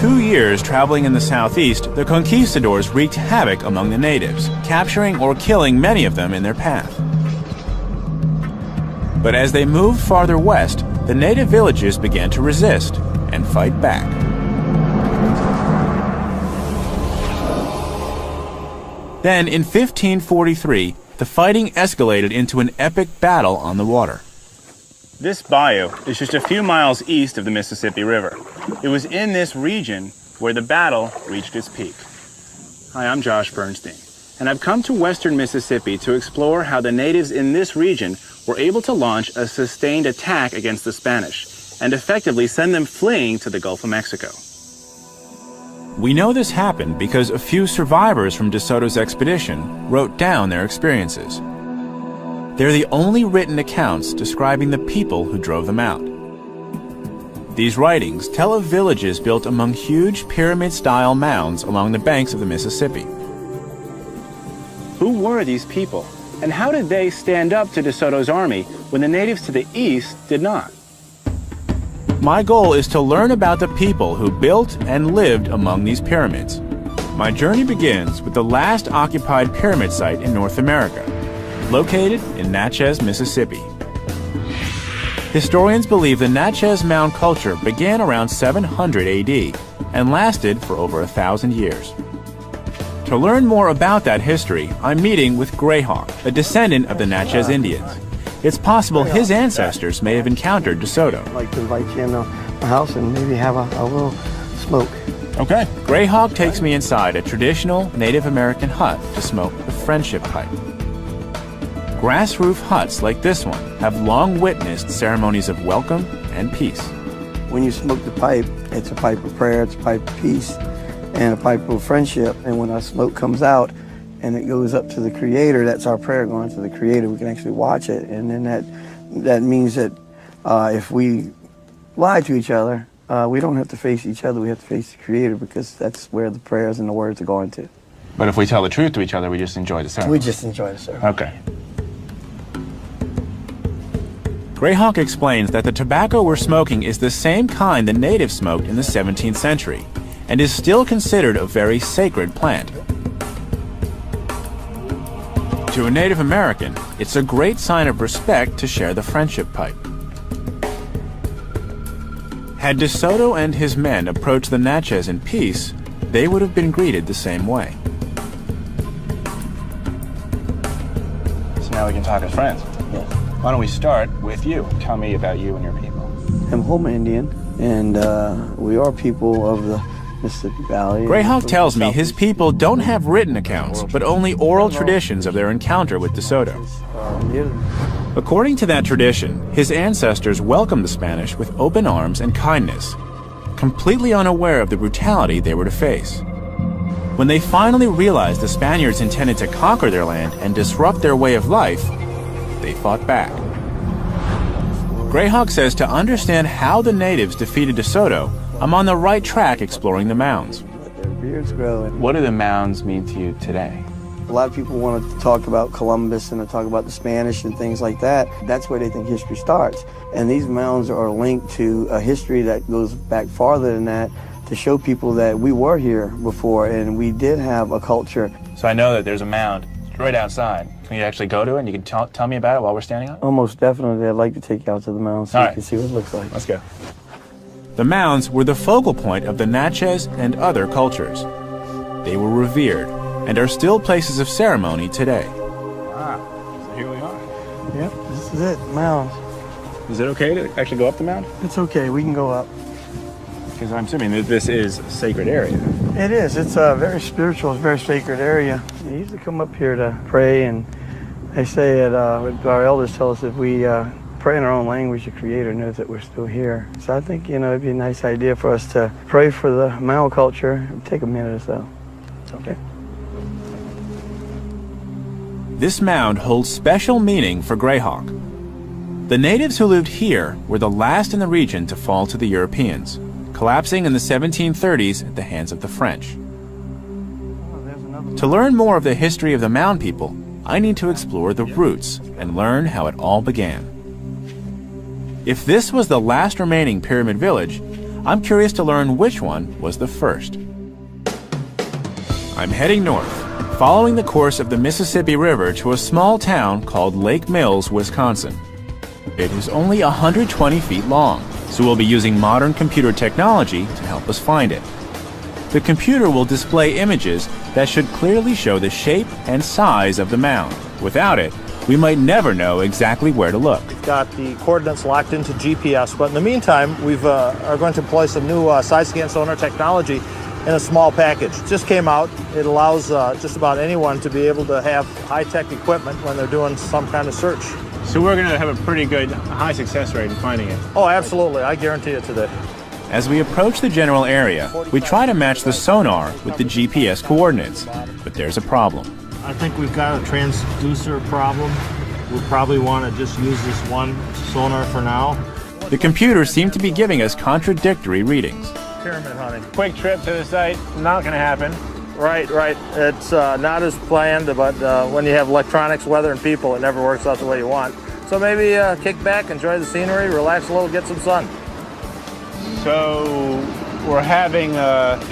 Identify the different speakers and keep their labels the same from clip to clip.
Speaker 1: 2 years traveling in the southeast, the conquistadors wreaked havoc among the natives, capturing or killing many of them in their path. But as they moved farther west, the native villages began to resist and fight back. Then, in 1543, the fighting escalated into an epic battle on the water.
Speaker 2: This bayou is just a few miles east of the Mississippi River. It was in this region where the battle reached its peak. Hi, I'm Josh Bernstein, and I've come to western Mississippi to explore how the natives in this region were able to launch a sustained attack against the Spanish and effectively send them fleeing to the Gulf of Mexico.
Speaker 1: We know this happened because a few survivors from De Soto's expedition wrote down their experiences. They're the only written accounts describing the people who drove them out. These writings tell of villages built among huge pyramid-style mounds along the banks of the Mississippi.
Speaker 2: Who were these people, and how did they stand up to De Soto's army when the natives to the east did not?
Speaker 1: My goal is to learn about the people who built and lived among these pyramids. My journey begins with the last occupied pyramid site in North America, located in Natchez, Mississippi. Historians believe the Natchez Mound culture began around 700 AD and lasted for over 1,000 years. To learn more about that history, I'm meeting with Greyhawk, a descendant of the Natchez Indians. It's possible his ancestors may have encountered De Soto.
Speaker 3: I'd like to invite you in the house and maybe have a little smoke.
Speaker 1: Okay. Greyhawk takes me inside a traditional Native American hut to smoke the friendship pipe. Grass roof huts like this one have long witnessed ceremonies of welcome and peace.
Speaker 3: When you smoke the pipe, it's a pipe of prayer, it's a pipe of peace, and a pipe of friendship. And when our smoke comes out and it goes up to the Creator, that's our prayer going to the Creator. We can actually watch it, and then that means that if we lie to each other, we don't have to face each other, we have to face the Creator, because that's where the prayers and the words are going to.
Speaker 2: But if we tell the truth to each other, we just enjoy the ceremony.
Speaker 3: We just enjoy the ceremony.
Speaker 2: Okay.
Speaker 1: Greyhawk explains that the tobacco we're smoking is the same kind the natives smoked in the 17th century and is still considered a very sacred plant. To a Native American, it's a great sign of respect to share the friendship pipe. Had De Soto and his men approached the Natchez in peace, they would have been greeted the same way.
Speaker 2: So now we can talk as friends.
Speaker 3: Yes.
Speaker 2: Why don't we start with you? Tell me about you and your people.
Speaker 3: I'm Houma Indian, and we are people of the Mississippi Valley.
Speaker 1: Greyhawk tells me his people don't have written accounts, but only oral traditions of their encounter with De Soto. According to that tradition, his ancestors welcomed the Spanish with open arms and kindness, completely unaware of the brutality they were to face. When they finally realized the Spaniards intended to conquer their land and disrupt their way of life, they fought back. Greyhawk says to understand how the natives defeated De Soto, I'm on the right track exploring the mounds.
Speaker 3: Let their beards grow.
Speaker 2: What do the mounds mean to you today?
Speaker 3: A lot of people want to talk about Columbus and to talk about the Spanish and things like that. That's where they think history starts. And these mounds are linked to a history that goes back farther than that, to show people that we were here before and we did have a culture.
Speaker 2: So I know that there's a mound right outside. Can you actually go to it and you can tell me about it while we're standing on it?
Speaker 3: Almost definitely. I'd like to take you out to the mound so you can see what it looks like.
Speaker 2: Let's go.
Speaker 1: The mounds were the focal point of the Natchez and other cultures. They were revered and are still places of ceremony today.
Speaker 2: Wow, so here we are.
Speaker 3: Yep, this is it, mounds.
Speaker 2: Is it okay to actually go up the mound?
Speaker 3: It's okay, we can go up.
Speaker 2: Because I'm assuming that this is a sacred area.
Speaker 3: It is. It's a very spiritual, it's a very sacred area. We usually come up here to pray, and they say that our elders tell us if we pray in our own language, the Creator knows that we're still here. So I think, it'd be a nice idea for us to pray for the Mao culture. It'll take a minute or so. Okay.
Speaker 1: This mound holds special meaning for Greyhawk. The natives who lived here were the last in the region to fall to the Europeans, collapsing in the 1730s at the hands of the French. To learn more of the history of the Mound people, I need to explore the roots and learn how it all began. If this was the last remaining pyramid village, I'm curious to learn which one was the first. I'm heading north, following the course of the Mississippi River to a small town called Lake Mills, Wisconsin. It is only 120 feet long, so we'll be using modern computer technology to help us find it. The computer will display images that should clearly show the shape and size of the mound. Without it, we might never know exactly where to look.
Speaker 4: We've got the coordinates locked into GPS, but in the meantime, we are going to employ some new side scan sonar technology in a small package. It just came out. It allows just about anyone to be able to have high-tech equipment when they're doing some kind of search.
Speaker 2: So we're going to have a pretty good high success rate in finding it.
Speaker 4: Oh, absolutely. I guarantee it today.
Speaker 1: As we approach the general area, we try to match the sonar with the GPS coordinates, but there's a problem.
Speaker 4: I think we've got a transducer problem. We'll probably want to just use this one sonar for now.
Speaker 1: The computers seem to be giving us contradictory readings.
Speaker 4: Pyramid hunting.
Speaker 2: Quick trip to the site, not going to happen.
Speaker 4: Right. It's not as planned, but when you have electronics, weather, and people, it never works out the way you want. So maybe kick back, enjoy the scenery, relax a little, get some sun.
Speaker 2: So we're having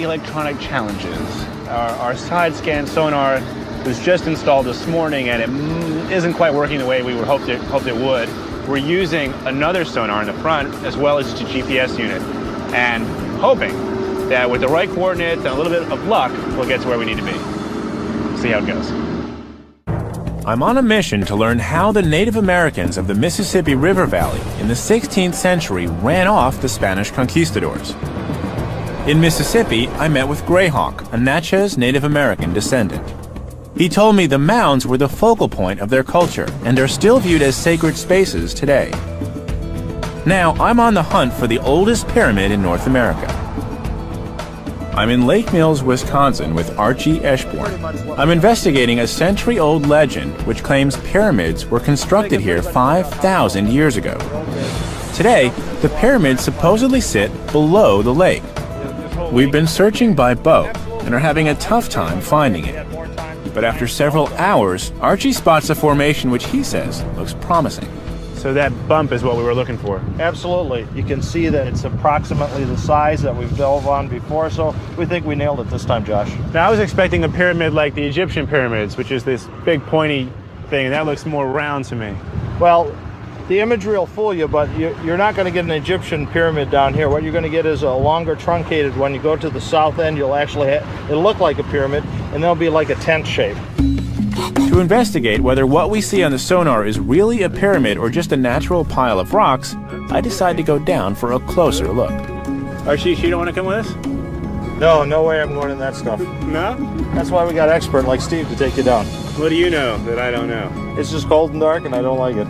Speaker 2: electronic challenges. Our side scan sonar was just installed this morning, and it isn't quite working the way we would hoped it would. We're using another sonar in the front as well as a GPS unit, and hoping that with the right coordinates and a little bit of luck, we'll get to where we need to be. See how it goes.
Speaker 1: I'm on a mission to learn how the Native Americans of the Mississippi River Valley in the 16th century ran off the Spanish conquistadors. In Mississippi, I met with Greyhawk, a Natchez Native American descendant. He told me the mounds were the focal point of their culture and are still viewed as sacred spaces today. Now, I'm on the hunt for the oldest pyramid in North America. I'm in Lake Mills, Wisconsin with Archie Eshborn. I'm investigating a century-old legend which claims pyramids were constructed here 5,000 years ago. Today, the pyramids supposedly sit below the lake. We've been searching by boat and are having a tough time finding it. But after several hours, Archie spots a formation which he says looks promising.
Speaker 2: So that bump is what we were looking for.
Speaker 4: Absolutely. You can see that it's approximately the size that we've delved on before, so we think we nailed it this time, Josh.
Speaker 2: Now, I was expecting a pyramid like the Egyptian pyramids, which is this big pointy thing, and that looks more round to me.
Speaker 4: Well, the imagery will fool you, but you're not going to get an Egyptian pyramid down here. What you're going to get is a longer truncated. When you go to the south end, you'll actually it'll look like a pyramid, and they'll be like a tent shape.
Speaker 1: To investigate whether what we see on the sonar is really a pyramid or just a natural pile of rocks, I decide to go down for a closer look.
Speaker 2: Archie, you don't want to come with us?
Speaker 4: No way I'm going in that stuff.
Speaker 2: No?
Speaker 4: That's why we got an expert like Steve to take you down.
Speaker 2: What do you know that I don't know?
Speaker 4: It's just cold and dark, and I don't like it.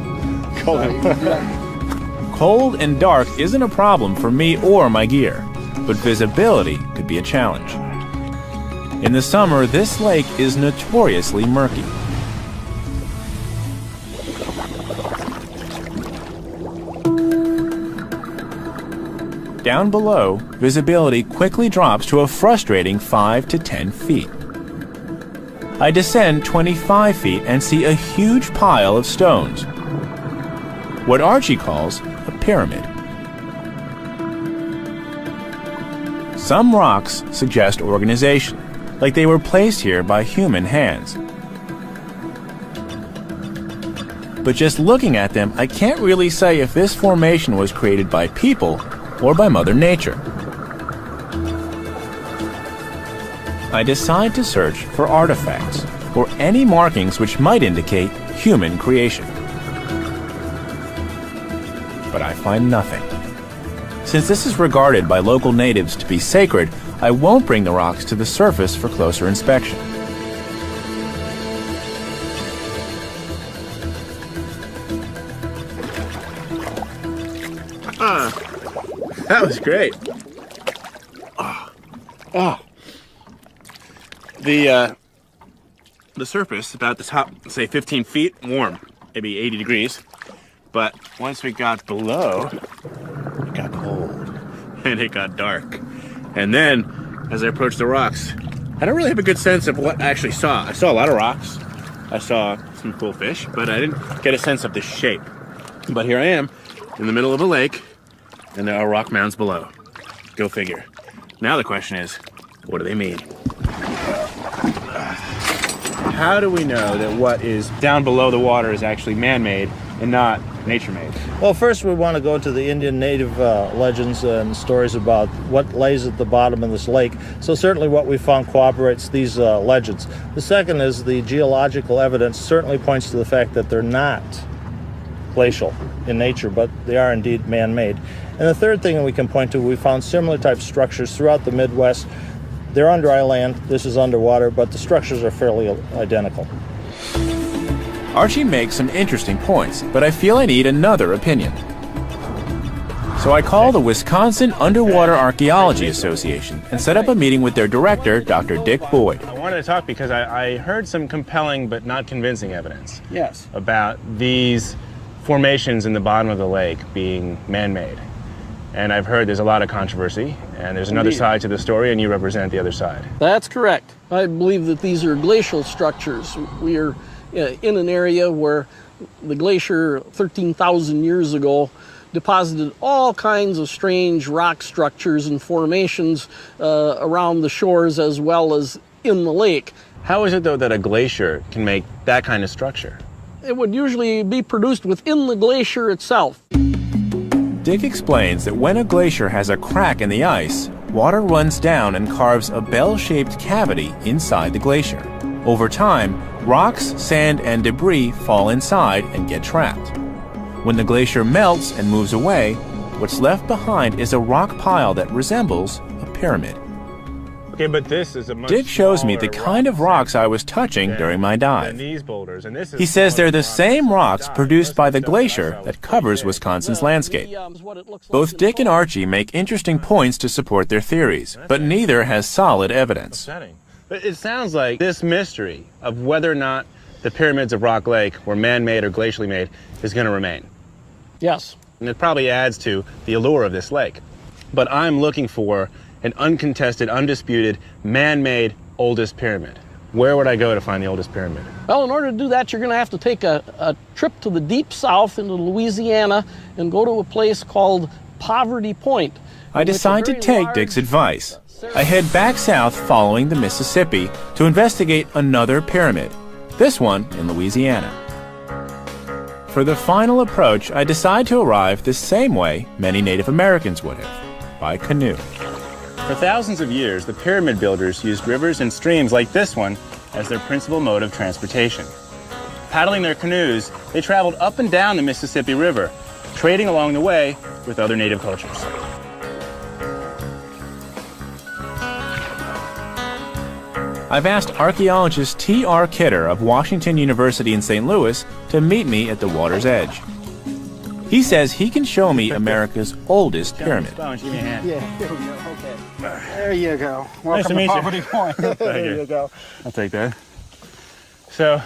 Speaker 1: Cold and dark isn't a problem for me or my gear, but visibility could be a challenge. In the summer, this lake is notoriously murky. Down below, visibility quickly drops to a frustrating 5 to 10 feet. I descend 25 feet and see a huge pile of stones. What Archie calls a pyramid. Some rocks suggest organization, like they were placed here by human hands. But just looking at them, I can't really say if this formation was created by people or by Mother Nature. I decide to search for artifacts or any markings which might indicate human creation. But I find nothing. Since this is regarded by local natives to be sacred, I won't bring the rocks to the surface for closer inspection.
Speaker 2: That was great. The surface, about the top, say 15 feet, warm, maybe 80 degrees. But once we got below, it got cold and it got dark. And then, as I approached the rocks, I don't really have a good sense of what I actually saw. I saw a lot of rocks. I saw some cool fish, but I didn't get a sense of the shape. But here I am, in the middle of a lake, and there are rock mounds below. Go figure. Now the question is, what do they mean? How do we know that what is down below the water is actually man-made and not nature-made?
Speaker 4: Well, first we want to go to the Indian native legends and stories about what lays at the bottom of this lake. So certainly what we found corroborates these legends. The second is the geological evidence certainly points to the fact that they're not glacial in nature, but they are indeed man-made. And the third thing that we can point to, we found similar type structures throughout the Midwest. They're on dry land, this is underwater, but the structures are fairly identical.
Speaker 1: Archie makes some interesting points, but I feel I need another opinion. So I call the Wisconsin Underwater Archaeology Association and set up a meeting with their director, Dr. Dick Boyd.
Speaker 2: I wanted to talk because I heard some compelling but not convincing evidence.
Speaker 3: Yes.
Speaker 2: About these formations in the bottom of the lake being man-made. And I've heard there's a lot of controversy, and there's another side to the story, and you represent the other side.
Speaker 5: That's correct. I believe that these are glacial structures. We are in an area where the glacier 13,000 years ago deposited all kinds of strange rock structures and formations around the shores as well as in the lake.
Speaker 2: How is it, though, that a glacier can make that kind of structure?
Speaker 5: It would usually be produced within the glacier itself.
Speaker 1: Dick explains that when a glacier has a crack in the ice, water runs down and carves a bell-shaped cavity inside the glacier. Over time, rocks, sand, and debris fall inside and get trapped. When the glacier melts and moves away, what's left behind is a rock pile that resembles a pyramid.
Speaker 2: Okay, but this is a much
Speaker 1: Dick shows me the kind of rocks I was touching during my dive.
Speaker 2: These boulders, and this is
Speaker 1: He says they're the same rocks produced by the glacier that covers Wisconsin's landscape. Both Dick and Archie make interesting points to support their theories, but neither has solid evidence.
Speaker 2: But it sounds like this mystery of whether or not the pyramids of Rock Lake were man-made or glacially made is going to remain.
Speaker 5: Yes.
Speaker 2: And it probably adds to the allure of this lake. But I'm looking for an uncontested, undisputed, man-made oldest pyramid. Where would I go to find the oldest pyramid?
Speaker 5: Well, in order to do that, you're going to have to take a trip to the deep south into Louisiana and go to a place called Poverty Point.
Speaker 1: I decide to take Dick's advice. I head back south following the Mississippi to investigate another pyramid, this one in Louisiana. For the final approach, I decide to arrive the same way many Native Americans would have, by canoe.
Speaker 2: For thousands of years, the pyramid builders used rivers and streams like this one as their principal mode of transportation. Paddling their canoes, they traveled up and down the Mississippi River, trading along the way with other native cultures.
Speaker 1: I've asked archaeologist T.R. Kidder of Washington University in St. Louis to meet me at the water's edge. He says he can show me America's oldest pyramid.
Speaker 3: Yeah, here we go. Okay. There you go. Welcome
Speaker 2: to meet
Speaker 3: Poverty
Speaker 2: you.
Speaker 3: Point. There you go.
Speaker 2: I'll take that. So,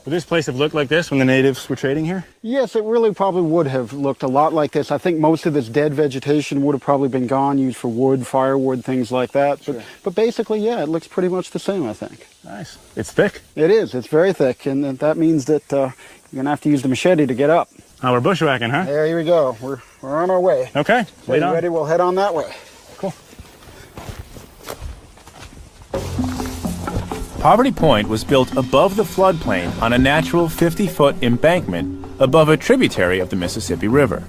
Speaker 2: would this place have looked like this when the natives were trading here?
Speaker 6: Yes, it really probably would have looked a lot like this. I think most of this dead vegetation would have probably been gone, used for wood, firewood, things like that.
Speaker 3: Sure.
Speaker 6: But basically, yeah, it looks pretty much the same, I think.
Speaker 2: Nice. It's thick.
Speaker 6: It is. It's very thick, and that means that you're going to have to use the machete to get up.
Speaker 2: Oh, we're bushwhacking, huh?
Speaker 6: There we go. We're on our way.
Speaker 2: Okay.
Speaker 6: So you ready? We'll head on that way.
Speaker 2: Cool.
Speaker 1: Poverty Point was built above the floodplain on a natural 50-foot embankment above a tributary of the Mississippi River.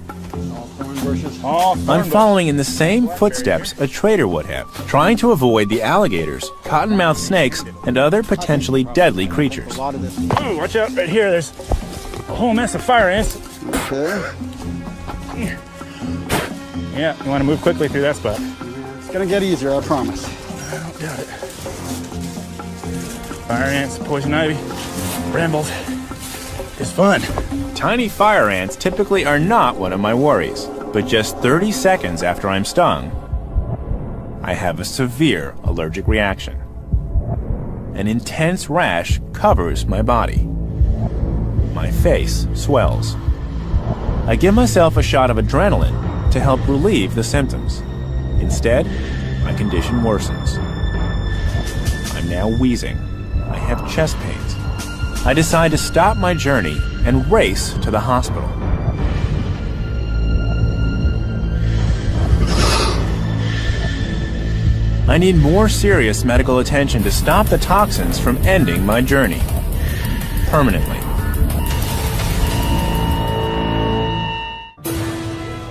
Speaker 1: I'm following in the same footsteps a trader would have, trying to avoid the alligators, cottonmouth snakes, and other potentially deadly creatures.
Speaker 2: Ooh, watch out, right here, there's a whole mess of fire ants.
Speaker 6: Okay.
Speaker 2: Yeah, you want to move quickly through that spot.
Speaker 6: It's going to get easier, I promise.
Speaker 2: I don't doubt it. Fire ants, poison ivy, brambles. It's fun.
Speaker 1: Tiny fire ants typically are not one of my worries, but just 30 seconds after I'm stung, I have a severe allergic reaction. An intense rash covers my body. My face swells. I give myself a shot of adrenaline to help relieve the symptoms. Instead, my condition worsens. I'm now wheezing. I have chest pains. I decide to stop my journey and race to the hospital. I need more serious medical attention to stop the toxins from ending my journey permanently.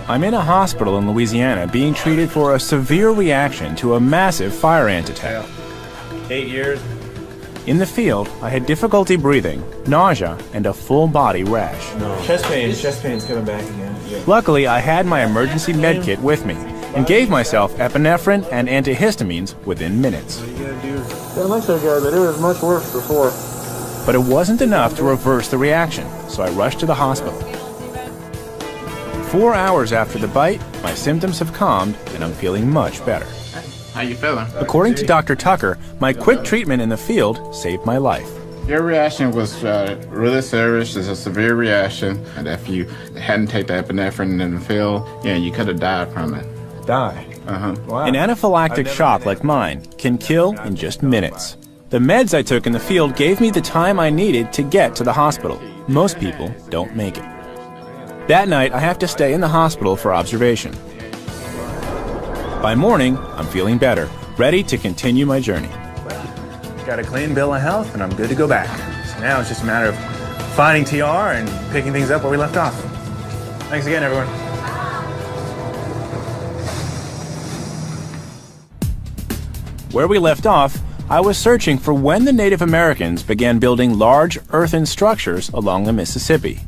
Speaker 1: I'm in a hospital in Louisiana being treated for a severe reaction to a massive fire ant attack.
Speaker 2: 8 years.
Speaker 1: In the field, I had difficulty breathing, nausea, and a full-body rash.
Speaker 7: Chest pain's coming back again. Yeah.
Speaker 1: Luckily, I had my emergency med kit with me and gave myself epinephrine and antihistamines within minutes.
Speaker 4: That looks so good, but it was much worse before.
Speaker 1: But it wasn't enough to reverse the reaction, so I rushed to the hospital. 4 hours after the bite, my symptoms have calmed and I'm feeling much better.
Speaker 7: How you feeling?
Speaker 1: According to Dr. Tucker, my quick treatment in the field saved my life.
Speaker 8: Your reaction was really serious. It's a severe reaction. And if you hadn't taken the epinephrine in the field, you could have died from it.
Speaker 7: Die?
Speaker 8: Wow.
Speaker 1: An anaphylactic shock like mine can kill in just minutes. The meds I took in the field gave me the time I needed to get to the hospital. Most people don't make it. That night, I have to stay in the hospital for observation. By morning, I'm feeling better, ready to continue my journey.
Speaker 2: Got a clean bill of health, and I'm good to go back. So now it's just a matter of finding TR and picking things up where we left off. Thanks again, everyone.
Speaker 1: Where we left off, I was searching for when the Native Americans began building large earthen structures along the Mississippi.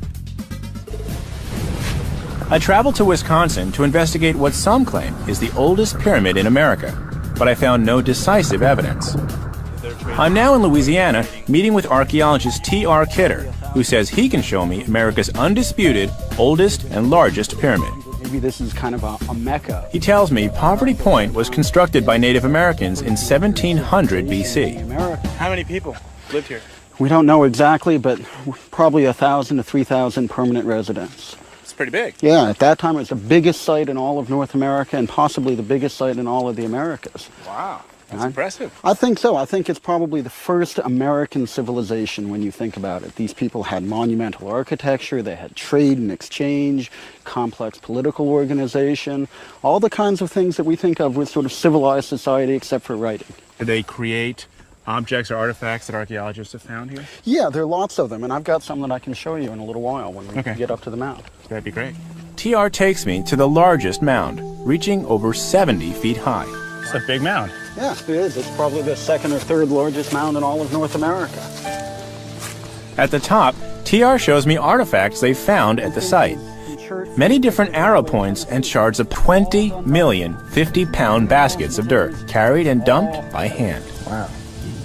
Speaker 1: I traveled to Wisconsin to investigate what some claim is the oldest pyramid in America, but I found no decisive evidence. I'm now in Louisiana, meeting with archaeologist T.R. Kidder, who says he can show me America's undisputed, oldest and largest pyramid.
Speaker 6: Maybe this is kind of a mecca.
Speaker 1: He tells me Poverty Point was constructed by Native Americans in 1700 BC.
Speaker 2: How many people lived here?
Speaker 6: We don't know exactly, but probably 1,000 to 3,000 permanent residents.
Speaker 2: Pretty big.
Speaker 6: Yeah, at that time it was the biggest site in all of North America and possibly the biggest site in all of the Americas.
Speaker 2: Wow, that's impressive.
Speaker 6: I think so. I think it's probably the first American civilization when you think about it. These people had monumental architecture, they had trade and exchange, complex political organization, all the kinds of things that we think of with sort of civilized society except for writing.
Speaker 2: Did they create objects or artifacts that archaeologists have found here?
Speaker 6: Yeah, there are lots of them, and I've got some that I can show you in a little while when we get up to the mound.
Speaker 2: That'd be great.
Speaker 1: TR takes me to the largest mound, reaching over 70 feet high.
Speaker 2: It's a big mound.
Speaker 6: Yeah, it is. It's probably the second or third largest mound in all of North America.
Speaker 1: At the top, TR shows me artifacts they found at the site. Many different arrow points and shards of 20 million 50-pound baskets of dirt, carried and dumped by hand.
Speaker 2: Wow.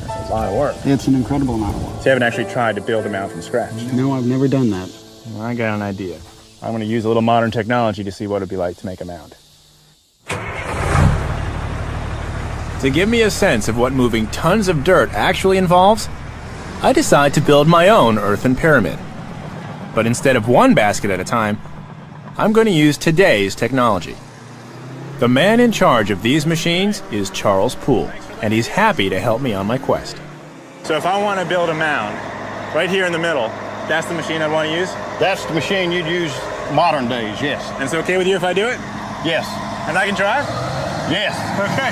Speaker 2: That's a lot of work.
Speaker 6: It's an incredible amount of work.
Speaker 2: So you haven't actually tried to build a mound from scratch?
Speaker 6: No, I've never done that.
Speaker 2: Well, I got an idea. I'm going to use a little modern technology to see what it'd be like to make a mound.
Speaker 1: To give me a sense of what moving tons of dirt actually involves, I decide to build my own earthen pyramid. But instead of one basket at a time, I'm going to use today's technology. The man in charge of these machines is Charles Poole, and he's happy to help me on my quest.
Speaker 2: So if I want to build a mound right here in the middle, that's the machine I'd want to use?
Speaker 9: That's the machine you'd use modern days, yes.
Speaker 2: And it's okay with you if I do it?
Speaker 9: Yes.
Speaker 2: And I can drive?
Speaker 9: Yes.
Speaker 2: Okay.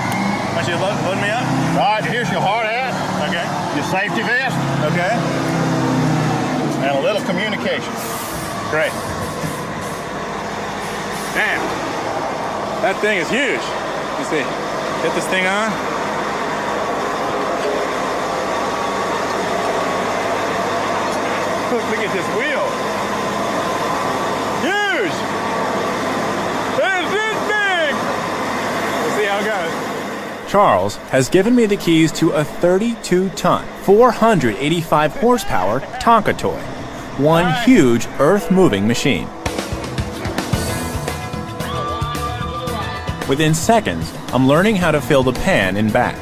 Speaker 2: Want you to load me up?
Speaker 9: All right, here's your hard hat.
Speaker 2: Okay.
Speaker 9: Your safety vest.
Speaker 2: Okay.
Speaker 9: And a little communication.
Speaker 2: Great. Damn. That thing is huge. You see, get this thing on. Look at this wheel. Huge! It's this big! Let's see how it goes.
Speaker 1: Charles has given me the keys to a 32-ton, 485 horsepower Tonka toy, one huge earth-moving machine. Within seconds, I'm learning how to fill the pan in back.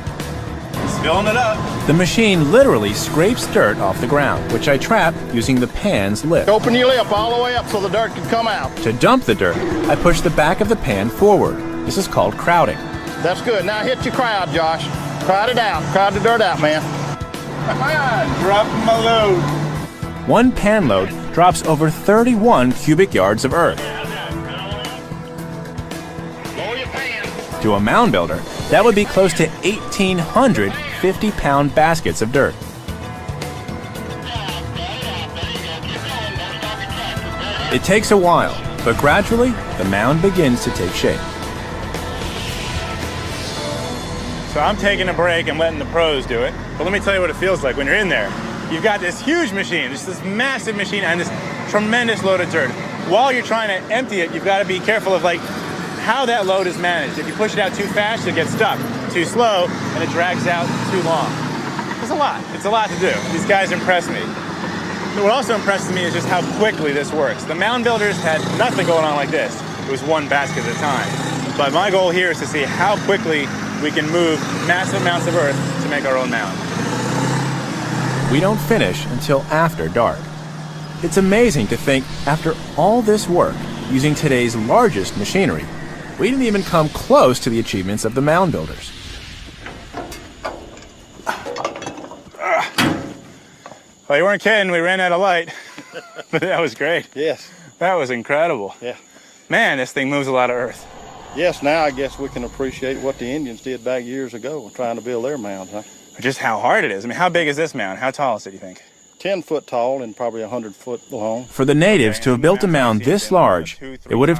Speaker 2: It's filling it up.
Speaker 1: The machine literally scrapes dirt off the ground, which I trap using the pan's lip.
Speaker 9: Open your lip all the way up so the dirt can come out.
Speaker 1: To dump the dirt, I push the back of the pan forward. This is called crowding.
Speaker 9: That's good. Now hit your crowd, Josh. Crowd it out. Crowd the dirt out, man.
Speaker 2: Dropping my load.
Speaker 1: One pan load drops over 31 cubic yards of earth.
Speaker 9: Lower your pan.
Speaker 1: To a mound builder, that would be close to 1,800 50-pound baskets of dirt. It takes a while, but gradually, the mound begins to take shape.
Speaker 2: So I'm taking a break and letting the pros do it. But let me tell you what it feels like when you're in there. You've got this huge machine, just this massive machine and this tremendous load of dirt. While you're trying to empty it, you've got to be careful of how that load is managed. If you push it out too fast, you'll get stuck. Too slow, and it drags out too long. It's a lot. It's a lot to do. These guys impress me. What also impresses me is just how quickly this works. The mound builders had nothing going on like this. It was one basket at a time. But my goal here is to see how quickly we can move massive amounts of earth to make our own mound.
Speaker 1: We don't finish until after dark. It's amazing to think, after all this work, using today's largest machinery, we didn't even come close to the achievements of the mound builders.
Speaker 2: Well, you weren't kidding. We ran out of light. But that was great.
Speaker 9: Yes.
Speaker 2: That was incredible.
Speaker 9: Yeah.
Speaker 2: Man, this thing moves a lot of earth.
Speaker 9: Yes, now I guess we can appreciate what the Indians did back years ago trying to build their mounds, huh?
Speaker 2: Just how hard it is. I mean, how big is this mound? How tall is it, do you think?
Speaker 9: 10 foot tall and probably 100 foot long.
Speaker 1: For the natives to have built a mound this large, it would have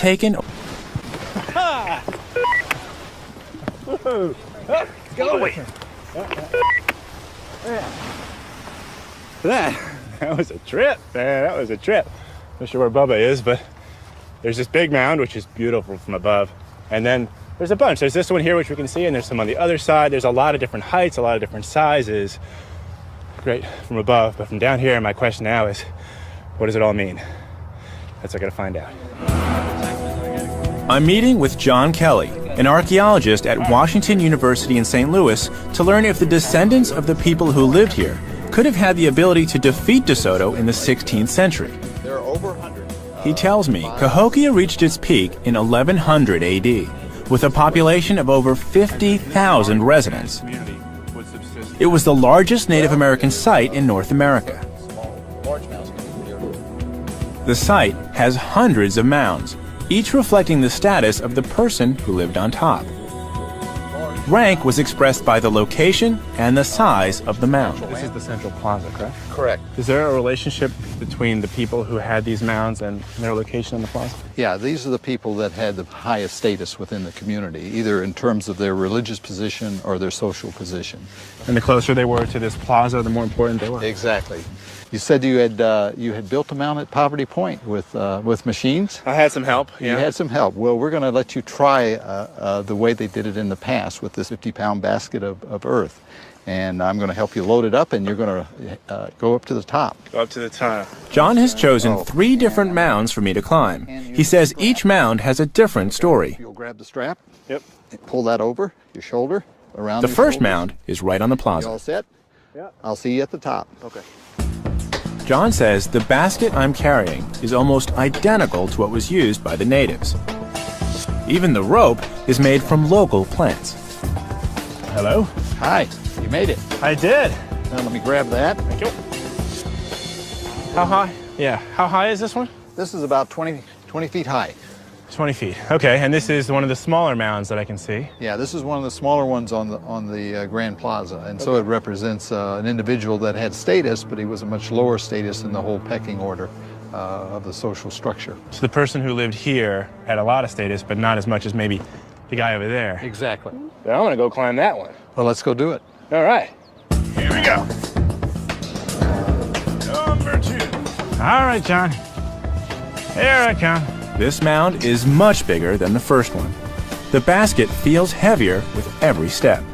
Speaker 1: taken.
Speaker 2: Go away. That was a trip, man. That was a trip. Not sure where Bubba is, but there's this big mound, which is beautiful from above. And then there's a bunch. There's this one here, which we can see, and there's some on the other side. There's a lot of different heights, a lot of different sizes. Great from above, but from down here, my question now is, what does it all mean? That's what I gotta find out.
Speaker 1: I'm meeting with John Kelly, an archaeologist at Washington University in St. Louis, to learn if the descendants of the people who lived here could have had the ability to defeat DeSoto in the 16th century.
Speaker 9: There are over 100.
Speaker 1: He tells me Cahokia reached its peak in 1100 AD, with a population of over 50,000 residents. It was the largest Native American site in North America. The site has hundreds of mounds, each reflecting the status of the person who lived on top. Rank was expressed by the location and the size of the mound.
Speaker 2: This is the central plaza, correct?
Speaker 9: Correct.
Speaker 2: Is there a relationship between the people who had these mounds and their location on the plaza?
Speaker 10: Yeah, these are the people that had the highest status within the community, either in terms of their religious position or their social position.
Speaker 2: And the closer they were to this plaza, the more important they were.
Speaker 10: Exactly. You said you had built a mound at Poverty Point with machines?
Speaker 2: I had some help, yeah.
Speaker 10: You had some help. Well, we're going to let you try the way they did it in the past with this 50-pound basket of earth. And I'm going to help you load it up, and you're going to go up to the top.
Speaker 2: Go up to the top.
Speaker 1: John has chosen 3 different mounds for me to climb. He says each mound has a different story.
Speaker 10: You'll grab the strap.
Speaker 2: Yep.
Speaker 10: Pull that over your shoulder, around
Speaker 1: The
Speaker 10: your
Speaker 1: first
Speaker 10: shoulders.
Speaker 1: mound is right on the
Speaker 10: You
Speaker 1: plaza.
Speaker 10: all set?
Speaker 2: Yeah.
Speaker 10: I'll see you at the top.
Speaker 2: Okay.
Speaker 1: John says the basket I'm carrying is almost identical to what was used by the natives. Even the rope is made from local plants.
Speaker 2: Hello?
Speaker 10: Hi, you made it.
Speaker 2: I did.
Speaker 10: Now let me grab that.
Speaker 2: Thank you. How high? Yeah. How high is this one?
Speaker 10: This is about 20 feet high.
Speaker 2: 20 feet. Okay, and this is one of the smaller mounds that I can see.
Speaker 10: Yeah, this is one of the smaller ones on the Grand Plaza, and so it represents an individual that had status, but he was a much lower status in the whole pecking order of the social structure.
Speaker 2: So the person who lived here had a lot of status, but not as much as maybe the guy over there.
Speaker 10: Exactly.
Speaker 2: But I'm gonna go climb that one.
Speaker 10: Well, let's go do it.
Speaker 2: All right. Here we go. Number 2. All right, John. Here I come.
Speaker 1: This mound is much bigger than the first one. The basket feels heavier with every step.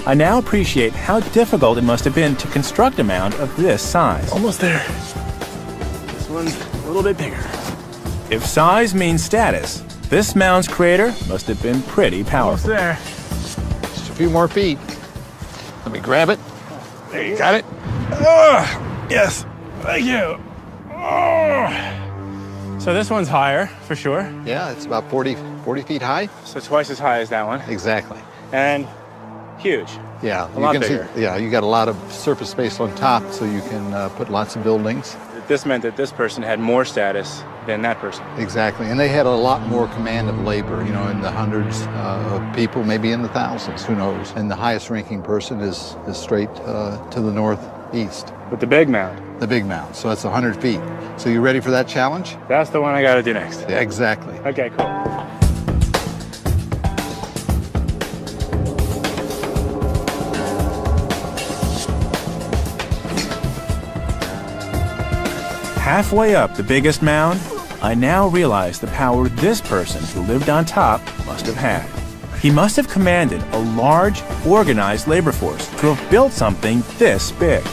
Speaker 1: I now appreciate how difficult it must have been to construct a mound of this size.
Speaker 2: Almost there. This one's a little bit bigger.
Speaker 1: If size means status, this mound's creator must have been pretty powerful.
Speaker 2: Almost there.
Speaker 10: Just a few more feet. Let me grab it.
Speaker 2: There you
Speaker 10: Got it?
Speaker 2: Yes. Thank you. So this one's higher, for sure.
Speaker 10: Yeah, it's about 40 feet high.
Speaker 2: So twice as high as that one.
Speaker 10: Exactly.
Speaker 2: And huge.
Speaker 10: Yeah,
Speaker 2: A lot
Speaker 10: you can
Speaker 2: bigger.
Speaker 10: see. Yeah, you got a lot of surface space on top, so you can put lots of buildings.
Speaker 2: This meant that this person had more status than that person.
Speaker 10: Exactly, and they had a lot more command of labor. You know, in the hundreds of people, maybe in the thousands. Who knows? And the highest ranking person is straight to the northeast.
Speaker 2: With the big mound.
Speaker 10: The big mound. So that's 100 feet. So you ready for that challenge?
Speaker 2: That's the one I gotta do next.
Speaker 10: Yeah, exactly.
Speaker 2: Okay, cool.
Speaker 1: Halfway up the biggest mound, I now realize the power this person who lived on top must have had. He must have commanded a large, organized labor force to have built something this big.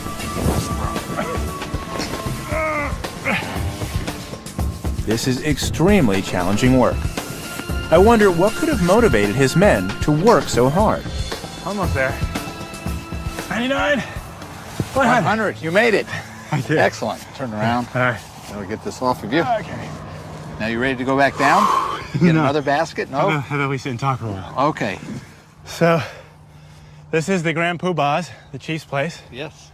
Speaker 1: This is extremely challenging work. I wonder what could have motivated his men to work so hard.
Speaker 2: Almost there. 99.
Speaker 10: 100. You made it.
Speaker 2: I did.
Speaker 10: Excellent. Turn around.
Speaker 2: All right.
Speaker 10: I'll get this off of you.
Speaker 2: Okay.
Speaker 10: Now you ready to go back down? Get another basket? No?
Speaker 2: How about we sit and talk for a while?
Speaker 10: Okay.
Speaker 2: So, this is the Grand Poobah's, the chief's place.
Speaker 10: Yes.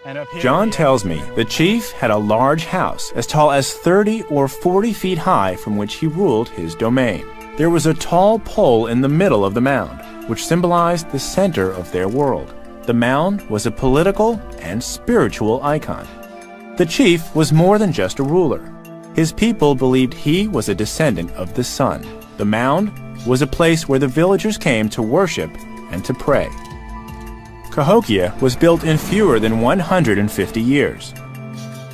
Speaker 2: And up here,
Speaker 1: John tells me the chief had a large house as tall as 30 or 40 feet high from which he ruled his domain. There was a tall pole in the middle of the mound, which symbolized the center of their world. The mound was a political and spiritual icon. The chief was more than just a ruler. His people believed he was a descendant of the sun. The mound was a place where the villagers came to worship and to pray. Cahokia was built in fewer than 150 years.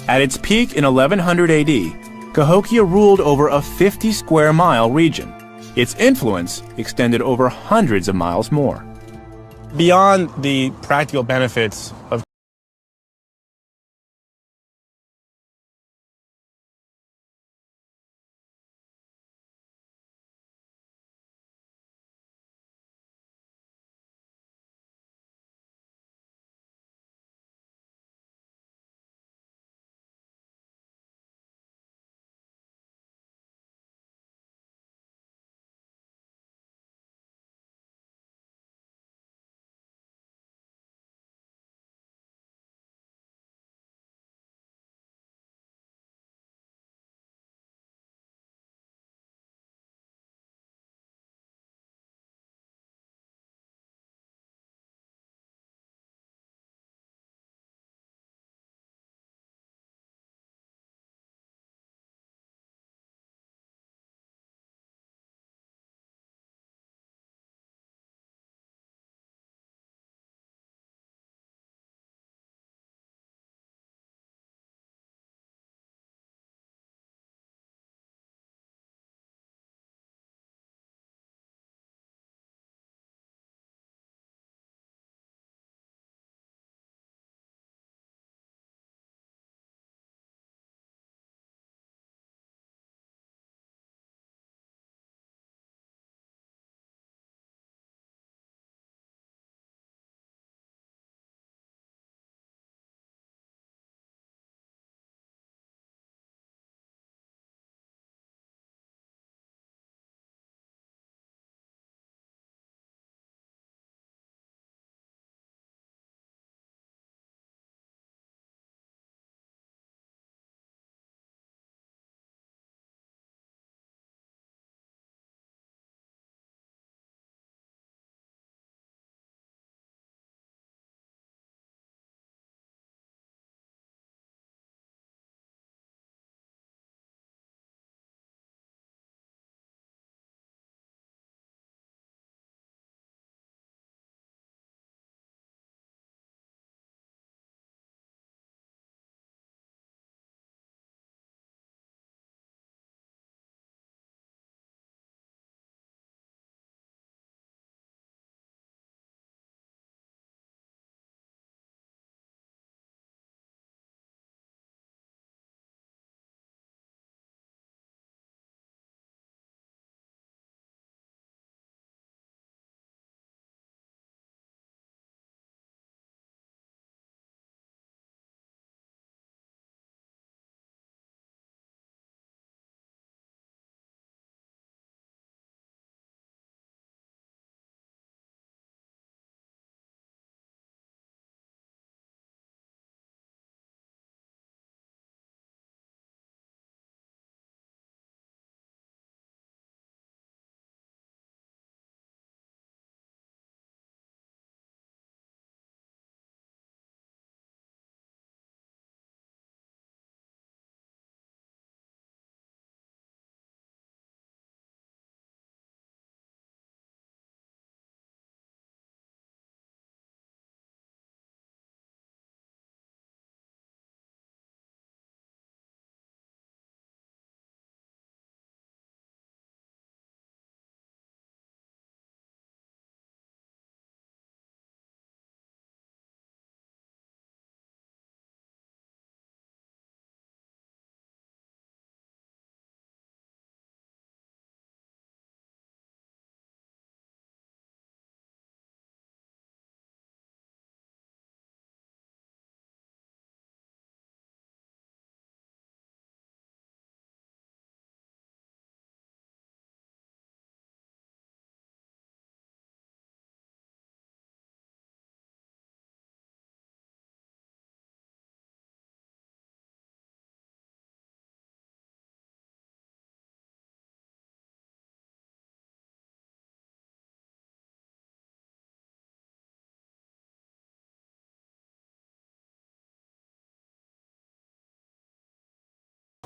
Speaker 1: At its peak in 1100 AD, Cahokia ruled over a 50-square-mile region. Its influence extended over hundreds of miles more.
Speaker 2: Beyond the practical benefits of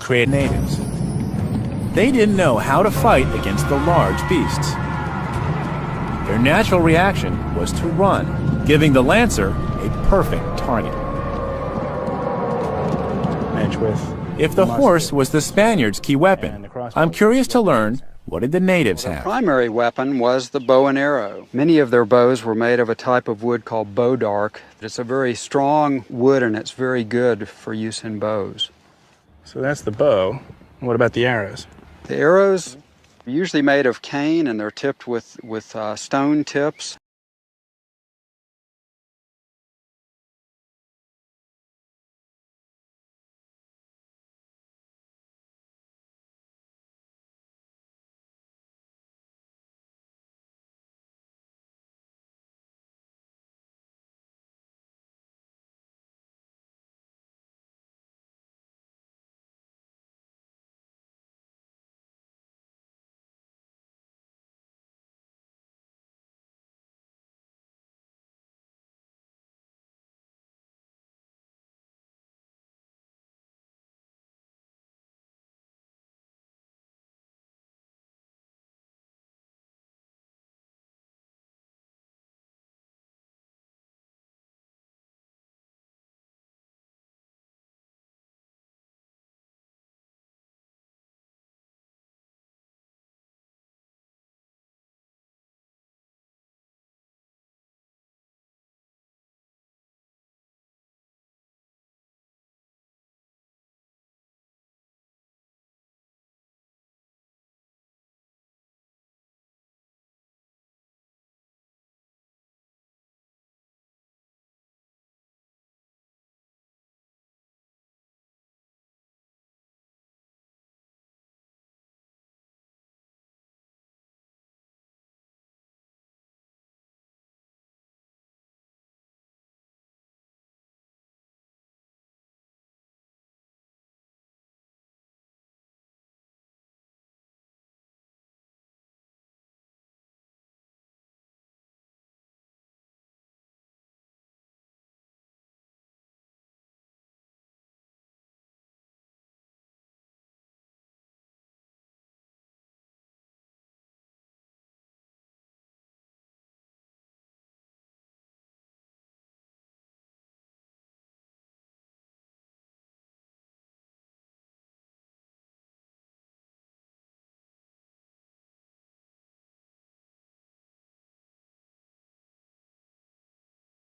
Speaker 1: create natives. they didn't know how to fight against the large beasts. Their natural reaction was to run, giving the lancer a perfect target.
Speaker 2: Match with.
Speaker 1: If the horse was the Spaniards' key weapon, I'm curious to learn, what did the natives have?
Speaker 6: The primary weapon was the bow and arrow. Many of their bows were made of a type of wood called bowdark. It's a very strong wood and it's very good for use in bows.
Speaker 2: So that's the bow. What about the arrows?
Speaker 6: The arrows are usually made of cane and they're tipped with stone tips.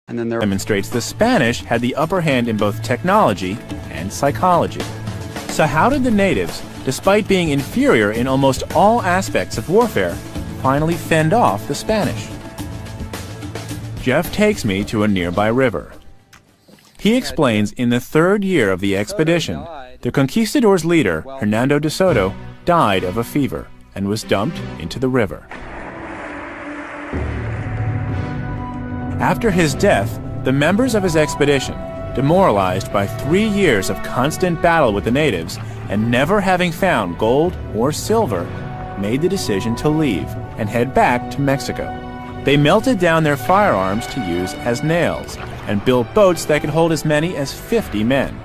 Speaker 6: And then
Speaker 1: demonstrates the Spanish had the upper hand in both technology and psychology. So how did the natives, despite being inferior in almost all aspects of warfare, finally fend off the Spanish? Jeff takes me to a nearby river. He explains in the third year of the expedition, the conquistadors' leader, Hernando de Soto, died of a fever and was dumped into the river. After his death, the members of his expedition, demoralized by 3 years of constant battle with the natives and never having found gold or silver, made the decision to leave and head back to Mexico. They melted down their firearms to use as nails and built boats that could hold as many as 50 men.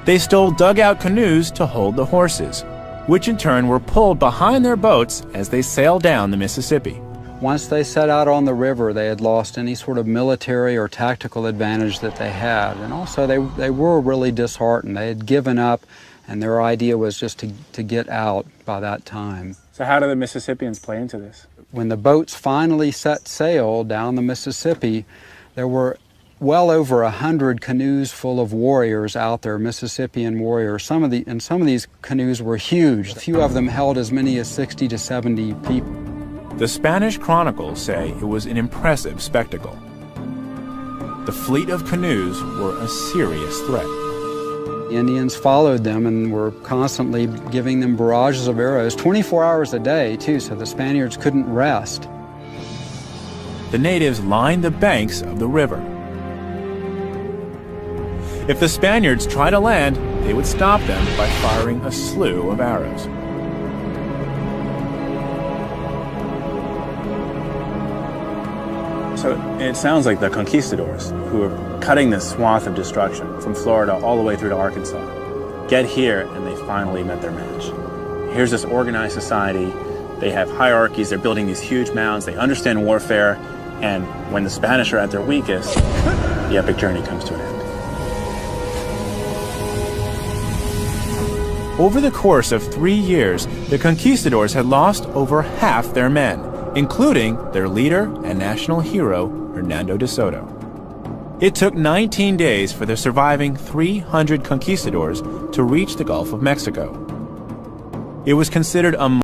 Speaker 1: They stole dugout canoes to hold the horses, which in turn were pulled behind their boats as they sailed down the Mississippi.
Speaker 6: Once they set out on the river, they had lost any sort of military or tactical advantage that they had. And also they were really disheartened. They had given up, and their idea was just to get out by that time.
Speaker 2: So how do the Mississippians play into this?
Speaker 6: When the boats finally set sail down the Mississippi, there were well over 100 canoes full of warriors out there, Mississippian warriors. Some of these canoes were huge. A few of them held as many as 60 to 70 people.
Speaker 1: The Spanish chronicles say it was an impressive spectacle. The fleet of canoes were a serious threat.
Speaker 6: The Indians followed them and were constantly giving them barrages of arrows, 24 hours a day too, so the Spaniards couldn't rest.
Speaker 1: The natives lined the banks of the river. If the Spaniards tried to land, they would stop them by firing a slew of arrows.
Speaker 2: So it sounds like the conquistadors, who are cutting this swath of destruction from Florida all the way through to Arkansas, get here and they finally met their match. Here's this organized society. They have hierarchies, they're building these huge mounds, they understand warfare, and when the Spanish are at their weakest, the epic journey comes to an end.
Speaker 1: Over the course of 3 years, the conquistadors had lost over half their men, including their leader and national hero, Hernando de Soto. It took 19 days for the surviving 300 conquistadors to reach the Gulf of Mexico. It was considered a